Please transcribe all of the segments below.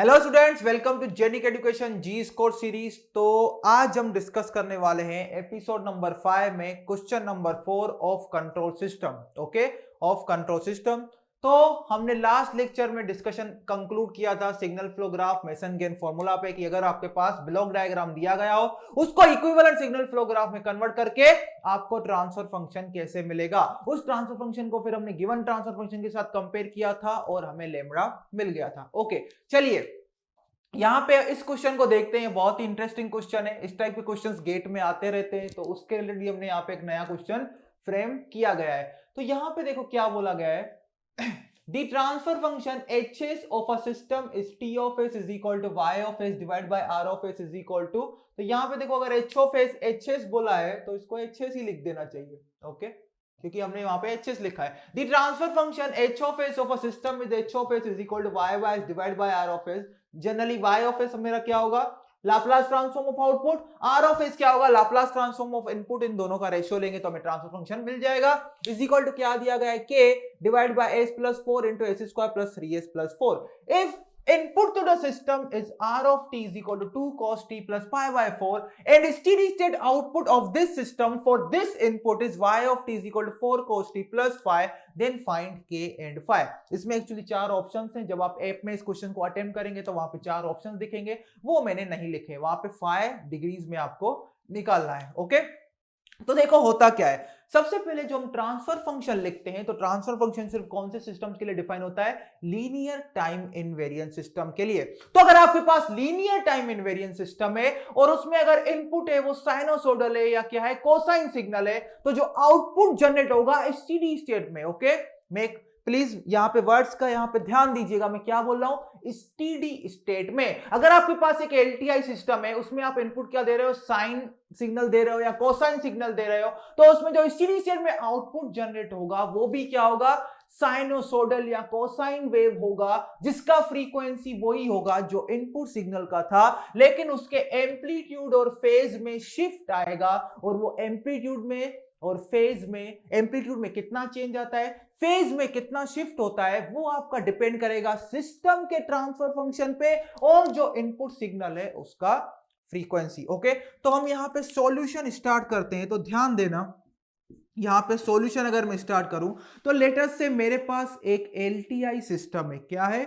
Hello students, welcome to Genic education G score series. तो आज हम डिस्कस करने वाले हैं एपिसोड नंबर 5 में question number 4 of control system. Okay, of control system. तो हमने लास्ट लेक्चर में डिस्कशन कंक्लूड किया था signal flow graph mason gain formula पे कि अगर आपके पास ब्लॉक डायग्राम दिया गया हो उसको इक्विवेलेंट सिग्नल फ्लो ग्राफ में कन्वर्ट करके आपको ट्रांसफर फंक्शन कैसे मिलेगा। उस ट्रांसफर फंक्शन को फिर हमने गिवन ट्रांसफर फंक्शन के साथ कंपेयर किया था और हमें लेमड़ा मिल गया था। ओके, चलिए यहां पे इस क्वेश्चन को देखते हैं। बहुत ही इंटरेस्टिंग क्वेश्चन है। इस टाइप के क्वेश्चंस गेट में आते रहते हैं, तो उसके रिलेटेड हमने यहाँ पे एक नया क्वेश्चन फ्रेम किया गया है। तो यहाँ पे देखो क्या बोला गया है। The transfer function hs of a system is t of s is equal to y of s divided by r of s is equal to। तो यहाँ पे देखो अगर h of s hs बोला है तो इसको hs ही लिख देना चाहिए। ओके, क्योंकि हमने वहां पे hs लिखा है। The transfer function h of s of a system with h of s is equal to y of s divided by r of s। Generally y of s मेरा क्या होगा, Laplace transform of output. r of s क्या होगा, Laplace transform of input. इन दोनों का ratio लेंगे तो हमें ट्रांसफर फंक्शन मिल जाएगा। इज इक्वल टू क्या दिया गया है, k divide by s plus 4 into s square plus 3s plus 4। If input to the system is r of t is equal to 2 cos t plus pi by 4 and steady state output of this system for this input is y of t is equal to 4 cos t plus 5, then find k and phi। इसमें actually चार options हैं। जब आप app में इस question को attempt करेंगे तो वहां पे चार ऑप्शंस दिखेंगे, वो मैंने नहीं लिखे। वहां पे 5 डिग्रीज में आपको निकालना है। ओके, तो देखो होता क्या है। सबसे पहले जो हम ट्रांसफर फंक्शन लिखते हैं तो ट्रांसफर फंक्शन सिर्फ कौन से सिस्टम्स के लिए डिफाइन होता है, लीनियर टाइम इनवेरिएंट सिस्टम के लिए। तो अगर आपके पास लीनियर टाइम इनवेरिएंट सिस्टम है और उसमें अगर इनपुट है वो साइनोसोडल है या क्या है, कोसाइन सिग्नल है, तो जो आउटपुट जनरेट होगा स्टेडी स्टेट में। ओके, मैं प्लीज यहाँ पे वर्ड्स का यहाँ पे ध्यान दीजिएगा, मैं क्या बोल रहा हूं, स्टेडी स्टेट में। अगर आपके पास एक एलटीआई सिस्टम है, उसमें आप इनपुट क्या दे रहे हो, साइन सिग्नल दे रहे हो या कोसाइन सिग्नल दे रहे हो, तो उसमें जो स्टेडी स्टेट में आउटपुट जनरेट होगा वो भी क्या होगा, साइनोसोडल या कोसाइन वेव होगा, जिसका फ्रीक्वेंसी वही होगा जो इनपुट सिग्नल का था, लेकिन उसके एम्पलीट्यूड और फेज में शिफ्ट आएगा। और वो एम्पलीट्यूड में और फेज में, एम्पलीट्यूड में कितना चेंज आता है, फेज में कितना शिफ्ट होता है, वो आपका डिपेंड करेगा सिस्टम के ट्रांसफर फंक्शन पे और जो इनपुट सिग्नल है उसका फ्रीक्वेंसी। ओके, तो हम यहां पे सॉल्यूशन स्टार्ट करते हैं। तो ध्यान देना, यहां पे सॉल्यूशन अगर मैं स्टार्ट करूं तो लेटर से मेरे पास एक एलटीआई सिस्टम है। क्या है,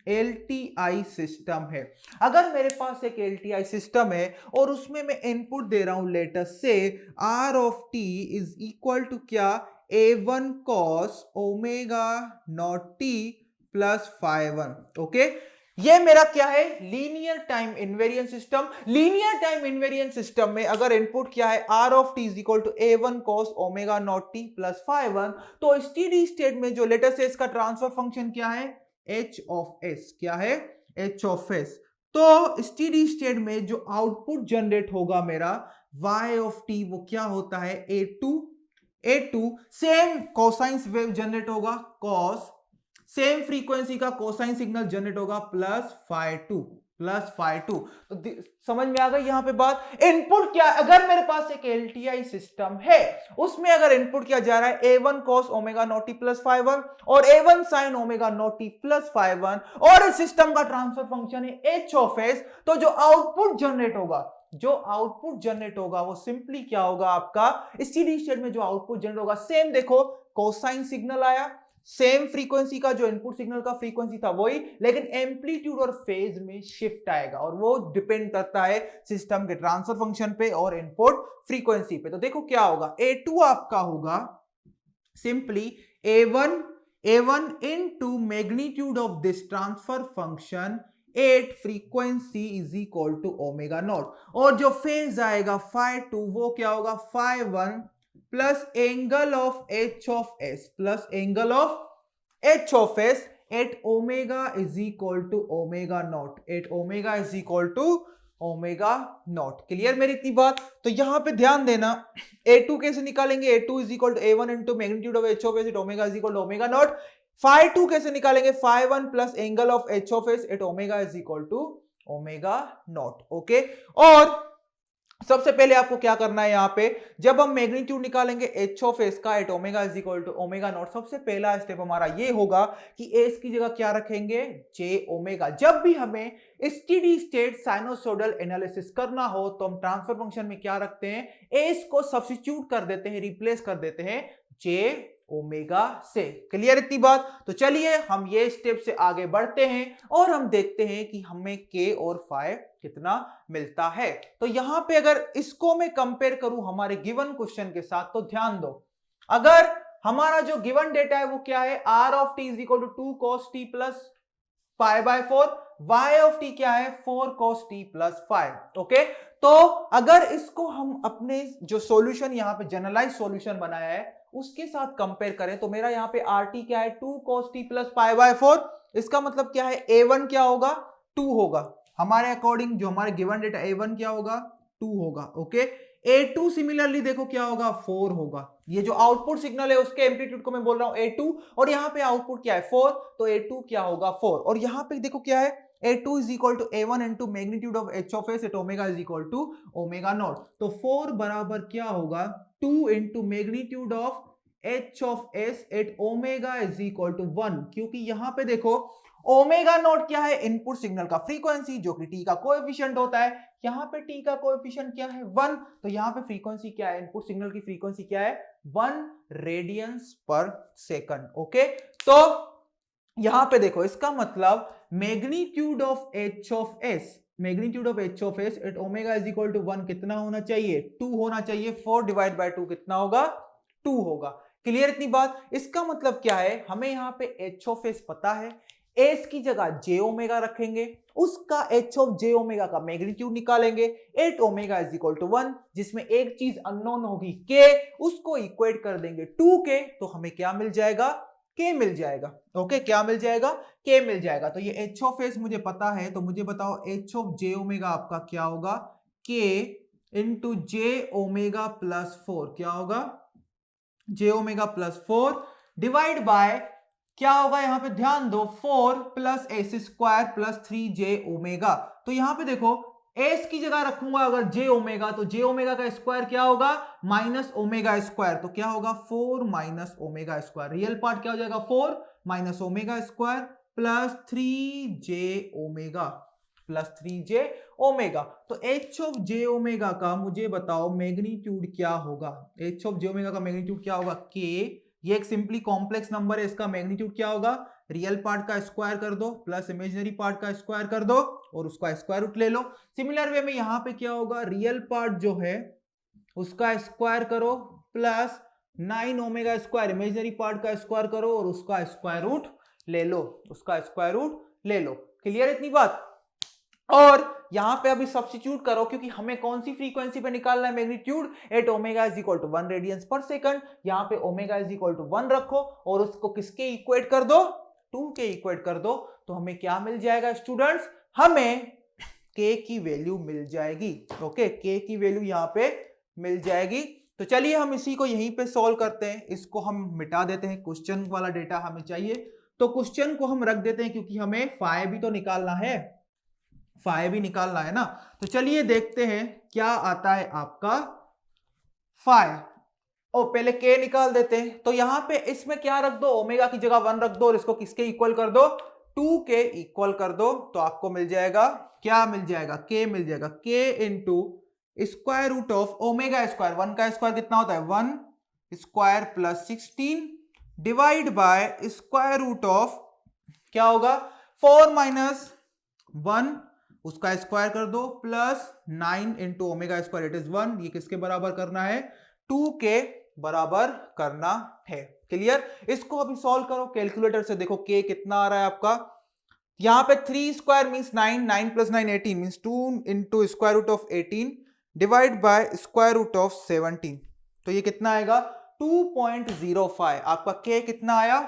एलटीआई सिस्टम है। अगर मेरे पास एक एलटीआई सिस्टम है और उसमें मैं इनपुट दे रहा हूं लेटर से R of T is equal to क्या, a1 cos omega naught T plus phi 1। Okay, ये मेरा क्या है, linear time invariant system. Linear time invariant system में अगर इनपुट क्या है, R of T is equal to a1 cos omega naught T plus phi 1, तो स्टेडी स्टेट में जो लेटेस्ट है इसका ट्रांसफर फंक्शन क्या है, h ऑफ s। क्या है, h ऑफ s। तो स्टेडी स्टेट में जो आउटपुट जनरेट होगा मेरा y ऑफ t, वो क्या होता है, a2 same cosine wave generate होगा, cos सेम फ्रीक्वेंसी का कोसाइन सिग्नल जनरेट होगा प्लस फाई 2। तो समझ में आ गई यहां पे बात। इनपुट क्या, अगर मेरे पास एक एलटीआई सिस्टम है उसमें अगर इनपुट क्या जा रहा है, a1 cos omega naught T plus phi 1 और a1 sin omega naught T plus phi 1, और इस सिस्टम का ट्रांसफर फंक्शन है h ऑफ s, तो जो आउटपुट जनरेट होगा वो सिंपली क्या होगा, आपका स्टेडी स्टेट में जो आउटपुट जनरेट होगा, सेम देखो कोसाइन सिग्नल आया, सेम फ्रीक्वेंसी का जो इनपुट सिग्नल का फ्रीक्वेंसी था वही, लेकिन एम्पलीट्यूड और फेज में शिफ्ट आएगा, और वो डिपेंड करता है सिस्टम के ट्रांसफर फंक्शन पे और इनपुट फ्रीक्वेंसी पे। तो देखो क्या होगा, A2 आपका होगा simply A1 into magnitude of this transfer function 8 frequency is equal to omega naught, और जो फेज आएगा फाई 2 वो क्या होगा, phi 1 plus angle of h of s plus angle of h of s at omega is equal to omega naught, at omega is equal to omega naught. Clear मेरी इतनी बात। तो यहां पे ध्यान देना, a2 कैसे निकालेंगे, a2 is equal to a1 into magnitude of h of s at omega is equal to omega naught. Phi 2 कैसे निकालेंगे, phi 1 plus angle of h of s at omega is equal to omega naught. Okay, और सबसे पहले आपको क्या करना है, यहां पे जब हम मैग्नीट्यूड निकालेंगे एच ऑफ एस का at omega is equal to omega naught, सबसे पहला स्टेप हमारा ये होगा कि एस की जगह क्या रखेंगे, जे ओमेगा। जब भी हमें स्टेडी स्टेट साइनोसोडल एनालिसिस करना हो तो हम ट्रांसफर फंक्शन में क्या रखते हैं, एस को सब्स्टिट्यूट कर देते हैं, रिप्लेस कर देते हैं जे ओमेगा से। क्लियर इतनी बात? तो चलिए हम ये स्टेप से आगे बढ़ते हैं और हम देखते हैं कि हमें के और फाइव कितना मिलता है। तो यहां पे अगर इसको मैं कंपेयर करूं हमारे गिवन क्वेश्चन के साथ, तो ध्यान दो, अगर हमारा जो गिवन डेटा है वो क्या है, R of T is equal to 2 cos t plus pi by 4, y of T क्या है, 4 cos t प्लस 5। ओके, तो अगर इसको हम अपने जो सॉल्यूशन यहां पे जनरलाइज सॉल्यूशन बनाया है उसके साथ कंपेयर करें, तो मेरा यहां पे आर टी क्या है, 2 cos t plus pi by 4। इसका मतलब क्या है, a1 क्या होगा, 2 होगा। हमारे अकॉर्डिंग जो हमारे गिवन डेटा a1 क्या होगा, 2 होगा। ओके, a2 सिमिलरली देखो क्या होगा, 4 होगा। ये जो आउटपुट सिग्नल है उसके एम्पलीट्यूड को मैं बोल रहा हूं a2, और यहाँ पे आउटपुट क्या है 4, तो a2 क्या होगा 4। और यहाँ पे देखो क्या है, a2 is equal to a1 into magnitude of h of s at omega is equal to omega naught। तो 4 बराबर क्या होगा, 2 into magnitude of h of s at omega is equal to 1। क्योंकि यहां पे देखो ओमेगा नॉट क्या है, इनपुट सिग्नल का फ्रीक्वेंसी जो कि टी का कोएफिशिएंट होता है, यहां पे टी का कोएफिशिएंट क्या है 1, तो यहां पे फ्रीक्वेंसी क्या है, इनपुट सिग्नल की फ्रीक्वेंसी क्या है 1 रेडियंस पर सेकंड। ओके, तो यहां पे देखो इसका मतलब magnitude of H of S, magnitude of H of S at omega is equal to 1 कितना होना चाहिए, 2 होना चाहिए। 4 डिवाइड बाय 2 कितना होगा, 2 होगा। क्लियर इतनी बात? इसका मतलब क्या है, हमें यहां पे एच ऑफ एस पता है, एस की जगह जे ओमेगा रखेंगे, उसका एच ऑफ जे ओमेगा का मैग्नीट्यूड निकालेंगे, at omega is equal to 1, जिसमें एक चीज अननोन होगी के, उसको इक्वेट कर देंगे 2 के, तो हमें क्या मिल जाएगा, के मिल जाएगा। ओके, क्या मिल जाएगा, के मिल जाएगा। तो ये एच ऑफ एस मुझे पता है, तो मुझे बताओ एच ऑफ जे ओमेगा आपका क्या होगा, के इंटू जे ओमेगा प्लस 4, क्या होगा, जे ओमेगा प्लस 4 डिवाइड बाय क्या होगा, यहां पे ध्यान दो, 4 प्लस एस स्क्वायर प्लस 3 जे ओमेगा। तो यहां पे देखो एस की जगह रखूंगा अगर जे ओमेगा, तो जे ओमेगा का स्क्वायर क्या होगा, माइनस ओमेगा स्क्वायर, तो क्या होगा 4 minus omega square. Real part क्या हो जाएगा, 4 माइनस ओमेगा स्क्वायर प्लस 3 जे ओमेगा, प्लस 3 जे ओमेगा। तो एच ऑफ जे ओमेगा का मुझे बताओ मैग्नीट्यूड क्या होगा, एच ऑफ जे ओमेगा का मैग्नीट्यूड क्या होगा, के, ये एक सिंपली कॉम्प्लेक्स नंबर है, इसका मैग्नीट्यूड क्या होगा, रियल पार्ट का स्क्वायर कर दो प्लस इमेजिनरी पार्ट का स्क्वायर कर दो और उसका स्क्वायर रूट ले लो। सिमिलर वे में यहां पे क्या होगा, रियल पार्ट जो है उसका स्क्वायर करो plus 9 omega square, imaginary part का स्क्वायर करो और उसका स्क्वायर रूट ले लो, उसका स्क्वायर रूट ले लो। क्लियर इतनी बात? और यहां पे अभी सब्स्टिट्यूट करो, क्योंकि हमें कौन सी फ्रीक्वेंसी पे निकालना है magnitude, at omega is equal to 1 radians per second. यहां पे ओमेगा इज इक्वल टू 1 रखो और उसको किसके इक्वेट कर दो, 2 के इक्वेट कर दो, तो हमें क्या मिल जाएगा स्टूडेंट्स, हमें के की वैल्यू मिल जाएगी। ओके, के की वैल्यू यहां पे मिल जाएगी। तो चलिए हम इसी को यहीं पे सॉल्व करते हैं, इसको हम मिटा देते हैं, क्वेश्चन वाला डेटा हमें चाहिए तो क्वेश्चन को हम रख देते हैं, क्योंकि हमें फाई भी तो निकालना है, फाई भी निकालना है ना। तो चलिए देखते हैं क्या आता है आपका फाई। ओ पहले के निकाल देते हैं, तो यहां पे इसमें क्या रख दो, ओमेगा की जगह 1 रख दो और इसको किसके इक्वल कर दो, 2 के इक्वल कर दो, तो आपको मिल जाएगा, क्या मिल जाएगा, के मिल जाएगा, K into square root of omega square, 1 का स्क्वायर कितना होता है 1 square plus 16 divide by square root of क्या होगा 4 माइनस 1 उसका स्क्वायर कर दो plus 9 into omega square it is 1, ये किसके बराबर करना है, 2 के बराबर करना है। क्लियर? इसको अभी सॉल्व करो कैलकुलेटर से, देखो के कितना आ रहा है आपका, यहां पे 3 square means 9, 9 plus 9 18 means 2 into square root of 18 divide by square root of 17, तो ये कितना आएगा 2.05। आपका के कितना आया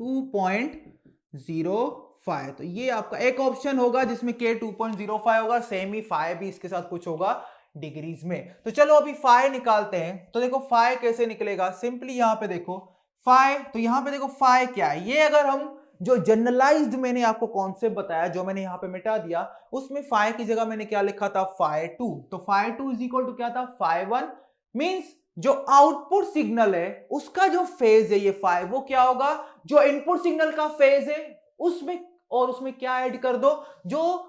2.05। तो ये आपका एक ऑप्शन होगा जिसमें के 2.05 होगा, सेम ही फाई भी इसके साथ कुछ होगा डिग्रीज में। तो चलो अभी फाई निकालते हैं। तो देखो फाई कैसे निकलेगा, सिंपली यहां पे देखो फाई, तो यहां पे देखो फाई क्या है, ये अगर हम जो जनरलाइज्ड मैंने आपको कॉन्सेप्ट बताया, जो मैंने यहाँ पे मिटा दिया, उसमें फाइ की जगह मैंने क्या लिखा था, φ2। तो φ2 इज इक्वल टू क्या था, φ1। मींस जो आउटपुट सिग्नल है उसका जो फेज है ये फाइ, वो क्या होगा, जो इनपुट सिग्नल का फेज है उसमें, और उसमें क्या ऐड कर दो, जो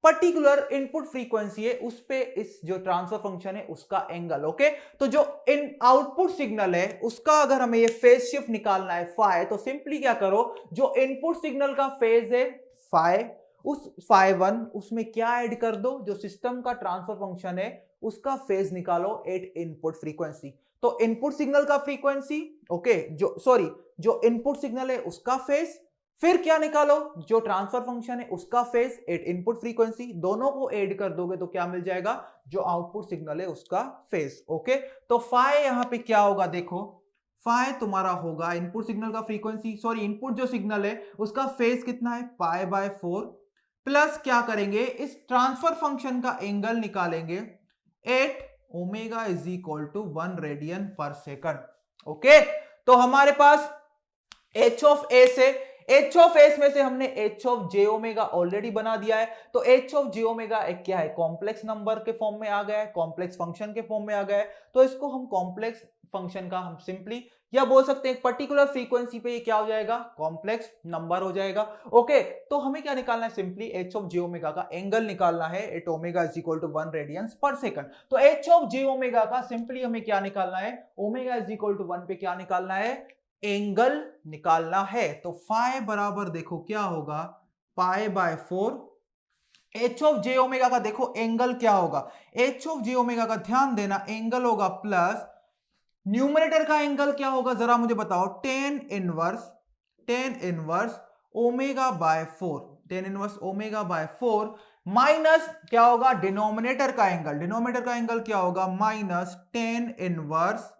पर्टिकुलर इनपुट फ्रीक्वेंसी है उस पे इस जो ट्रांसफर फंक्शन है उसका एंगल। ओके, तो जो इन आउटपुट सिग्नल है उसका अगर हमें ये फेज शिफ्ट निकालना है फाइ, तो सिंपली क्या करो, जो इनपुट सिग्नल का फेज है फाइ, उस φ1 उसमें क्या ऐड कर दो, जो सिस्टम का ट्रांसफर फंक्शन है उसका फेज निकालो एट इनपुट फ्रीक्वेंसी। तो इनपुट सिग्नल का फ्रीक्वेंसी, ओके, जो इनपुट सिग्नल है उसका फेज, फिर क्या निकालो, जो ट्रांसफर फंक्शन है उसका फेज एट इनपुट फ्रीक्वेंसी, दोनों को ऐड कर दोगे तो क्या मिल जाएगा, जो आउटपुट सिग्नल है उसका फेज। ओके, तो फाइ यहां पे क्या होगा, देखो फाइ तुम्हारा होगा इनपुट सिग्नल का फ्रीक्वेंसी, सॉरी इनपुट जो सिग्नल है उसका फेज कितना है, π/4, प्लस क्या करेंगे, इस ट्रांसफर फंक्शन का एंगल निकालेंगे at omega is equal to 1 radian per second. Okay, तो हमारे पास h ऑफ a से, h ऑफ s में से हमने h of j omega already बना दिया है, तो h ऑफ j ओमेगा एक क्या है, कॉम्प्लेक्स नंबर के फॉर्म में आ गया है, कॉम्प्लेक्स फंक्शन के फॉर्म में आ गया है, तो इसको हम कॉम्प्लेक्स फंक्शन का हम सिंपली या बोल सकते हैं पर्टिकुलर फ्रीक्वेंसी पे ये क्या हो जाएगा, कॉम्प्लेक्स नंबर हो जाएगा। ओके, तो हमें क्या निकालना है, simply h of j omega का एंगल निकालना है at omega is equal to 1 radians per second. तो h ऑफ j ओमेगा का सिंपली हमें क्या निकालना है, ओमेगा इज इक्वल टू 1 पे क्या निकालना है, एंगल निकालना है। तो फाइ बराबर देखो क्या होगा, π/4, h ऑफ j ओमेगा का देखो एंगल क्या होगा, h ऑफ j ओमेगा का ध्यान देना एंगल होगा प्लस न्यूमरेटर का एंगल क्या होगा जरा मुझे बताओ, tan inverse omega by 4 minus क्या होगा, डिनोमिनेटर का एंगल क्या होगा, minus tan inverse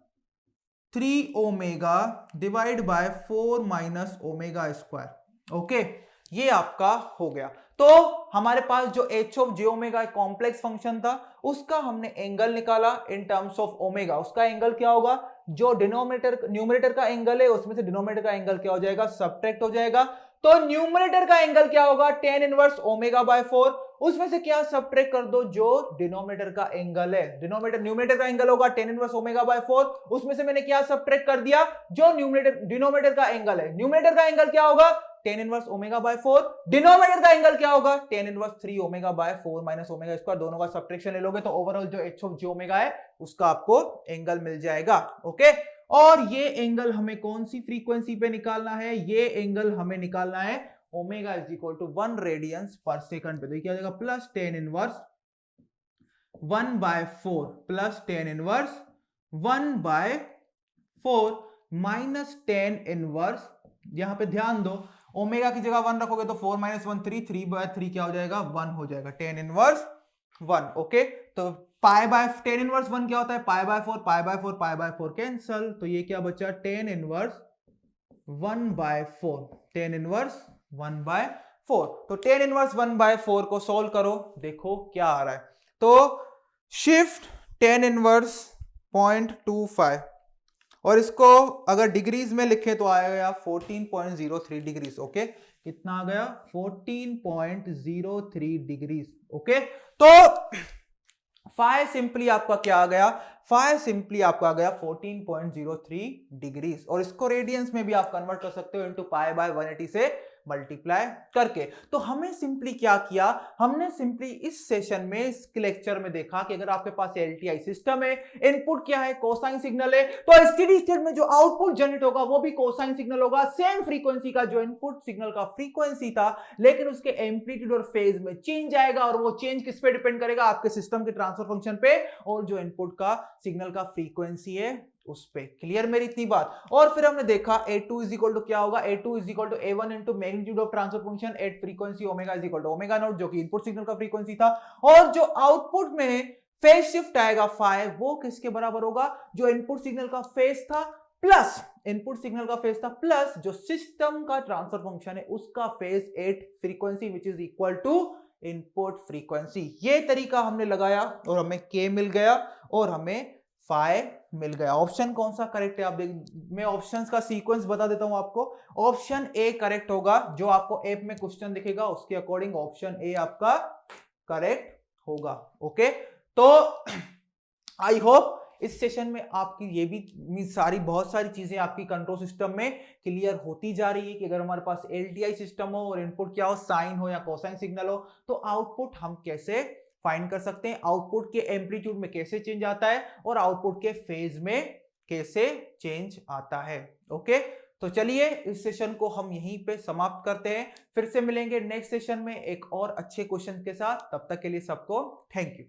3 omega divide by 4 minus omega square. Okay, ये आपका हो गया। तो हमारे पास जो h of j omega complex function था उसका हमने एंगल निकाला इन टर्म्स ऑफ ओमेगा, उसका एंगल क्या होगा, जो न्यूमरेटर का एंगल है उसमें से डिनोमिनेटर का एंगल क्या हो जाएगा, सब्ट्रैक्ट हो जाएगा। तो न्यूमरेटर का एंगल क्या होगा, tan इनवर्स ओमेगा बाय 4, उसमें से क्या सब्ट्रैक्ट कर दो, जो डिनोमिनेटर का एंगल है, न्यूमरेटर का एंगल होगा tan इनवर्स ओमेगा बाय 4, उसमें से मैंने क्या सब्ट्रैक्ट कर दिया, जो डिनोमिनेटर का एंगल है। न्यूमरेटर का एंगल क्या होगा, tan inverse omega by 4, denominator का एंगल क्या होगा, tan inverse 3 omega by 4 minus omega square, दोनों का सब्ट्रैक्शन ले लोगे तो ओवरऑल जो h ऑफ j ओमेगा है उसका आपको एंगल मिल जाएगा। ओके, और ये एंगल हमें कौन सी फ्रीक्वेंसी पे निकालना है, ये एंगल हमें निकालना है omega is equal to 1 radians per second पे। तो क्या हो जाएगा, plus tan inverse 1/4 plus tan inverse 1/4 माइनस tan इनवर्स, यहां पे ध्यान दो ओमेगा की जगह 1 रखोगे तो 4 माइनस 1 3/3 क्या हो जाएगा, 1 हो जाएगा, tan इनवर्स 1। ओके, तो tan इनवर्स 1 क्या होता है, π/4 कैंसल, तो ये क्या बचा, tan इनवर्स 1/4, tan इनवर्स 1/4। तो tan इनवर्स 1/4 को सोल्व करो, देखो क्या आ रहा है। तो शिफ्ट tan इनवर्स 0.25 और इसको अगर डिग्रीज में लिखे तो आएगा 14.03 डिग्रीज। ओके, कितना आ गया, 14.03 डिग्रीज। ओके, तो फाइ सिंपली आपका क्या आ गया, फाइ सिंपली आपका आ गया 14.03 डिग्रीज, और इसको रेडियंस में भी आप कन्वर्ट कर सकते हो इनटू π/180 से मल्टीप्लाई करके। तो हमें सिंपली क्या किया, हमने सिंपली इस सेशन में, इस लेक्चर में देखा कि अगर आपके पास एलटीआई सिस्टम है, इनपुट क्या है, कोसाइन सिग्नल है, तो स्टेडी स्टेट में जो आउटपुट जनरेट होगा वो भी कोसाइन सिग्नल होगा, सेम फ्रीक्वेंसी का जो इनपुट सिग्नल का फ्रीक्वेंसी था, लेकिन उसके एम्पलीट्यूड और फेज में चेंज आएगा, और वो चेंज किस पे डिपेंड करेगा, आपके सिस्टम के ट्रांसफर फंक्शन पे और जो इनपुट का सिग्नल का फ्रीक्वेंसी है उस पे। क्लियर मेरी इतनी बात। और फिर हमने देखा a2 इज इक्वल टू क्या होगा, a2 is equal to a1 into magnitude of transfer function at frequency omega is equal to omega naught, जो कि इनपुट सिग्नल का फ्रीक्वेंसी था, और जो आउटपुट में फेज शिफ्ट आएगा फाइ, वो किसके बराबर होगा, जो इनपुट सिग्नल का फेज था प्लस जो सिस्टम का ट्रांसफर फंक्शन है उसका phase at frequency which is equal to input frequency. ये तरीका हमने लगाया और हमें k मिल गया और हमें 5 मिल गया। ऑप्शन कौन सा करेक्ट है आप देख, मैं ऑप्शंस का सीक्वेंस बता देता हूं आपको। ऑप्शन ए करेक्ट होगा, जो आपको ऐप में क्वेश्चन दिखेगा उसके अकॉर्डिंग ऑप्शन ए आपका करेक्ट होगा। ओके, तो आई होप इस सेशन में आपकी ये भी सारी बहुत सारी चीजें आपकी कंट्रोल सिस्टम में क्लियर होती जा रही है कि अगर हमारे पास एलटीआई सिस्टम हो और इनपुट क्या हो, साइन हो या कोसाइन सिग्नल हो, तो आउटपुट हम कैसे फाइंड कर सकते हैं, आउटपुट के एम्पलीट्यूड में कैसे चेंज आता है और आउटपुट के फेज में कैसे चेंज आता है। ओके, तो चलिए इस सेशन को हम यहीं पे समाप्त करते हैं, फिर से मिलेंगे नेक्स्ट सेशन में एक और अच्छे क्वेश्चन के साथ। तब तक के लिए सबको थैंक यू।